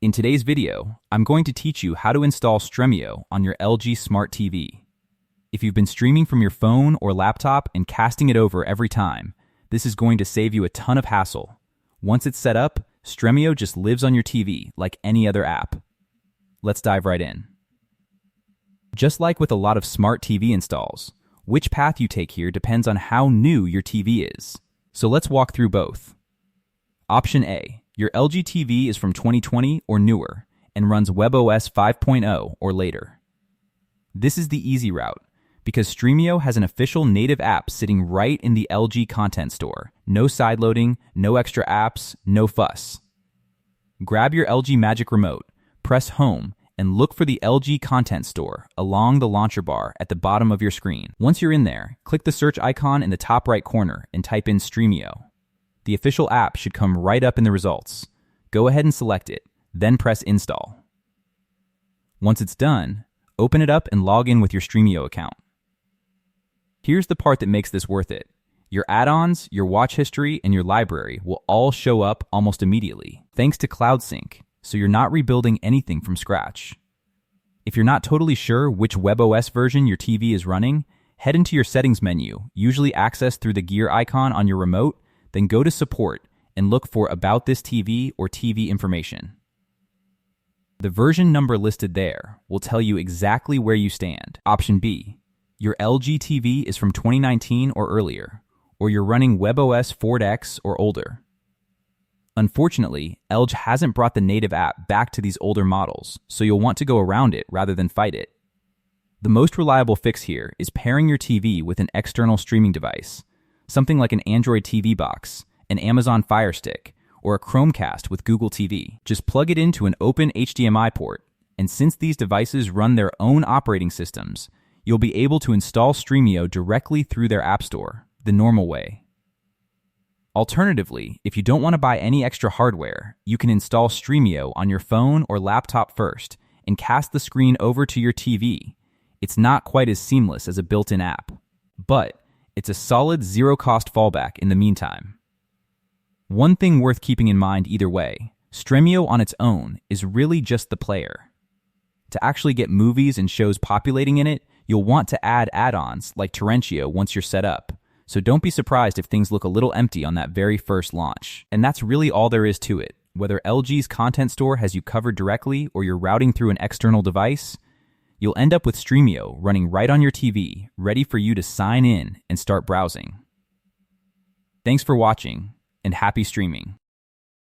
In today's video, I'm going to teach you how to install Stremio on your LG Smart TV. If you've been streaming from your phone or laptop and casting it over every time, this is going to save you a ton of hassle. Once it's set up, Stremio just lives on your TV like any other app. Let's dive right in. Just like with a lot of smart TV installs, which path you take here depends on how new your TV is. So let's walk through both. Option A. Your LG TV is from 2020 or newer and runs WebOS 5.0 or later. This is the easy route because Stremio has an official native app sitting right in the LG content store. No sideloading, no extra apps, no fuss. Grab your LG Magic Remote, press Home, and look for the LG Content Store along the launcher bar at the bottom of your screen. Once you're in there, click the search icon in the top right corner and type in Stremio. The official app should come right up in the results. Go ahead and select it, then press Install. Once it's done, open it up and log in with your Stremio account. Here's the part that makes this worth it. Your add-ons, your watch history, and your library will all show up almost immediately, thanks to Cloud Sync, so you're not rebuilding anything from scratch. If you're not totally sure which WebOS version your TV is running, head into your settings menu, usually accessed through the gear icon on your remote, then go to Support and look for About This TV or TV Information. The version number listed there will tell you exactly where you stand. Option B. Your LG TV is from 2019 or earlier, or you're running WebOS 4X or older. Unfortunately, LG hasn't brought the native app back to these older models, so you'll want to go around it rather than fight it. The most reliable fix here is pairing your TV with an external streaming device, something like an Android TV box, an Amazon Fire Stick, or a Chromecast with Google TV. Just plug it into an open HDMI port, and since these devices run their own operating systems, you'll be able to install Stremio directly through their app store, the normal way. Alternatively, if you don't want to buy any extra hardware, you can install Stremio on your phone or laptop first and cast the screen over to your TV. It's not quite as seamless as a built-in app, but it's a solid zero-cost fallback in the meantime. One thing worth keeping in mind either way, Stremio on its own is really just the player. To actually get movies and shows populating in it, you'll want to add add-ons like Torrentio once you're set up, so don't be surprised if things look a little empty on that very first launch. And that's really all there is to it. Whether LG's content store has you covered directly or you're routing through an external device, you'll end up with Stremio running right on your TV, ready for you to sign in and start browsing. Thanks for watching, and happy streaming.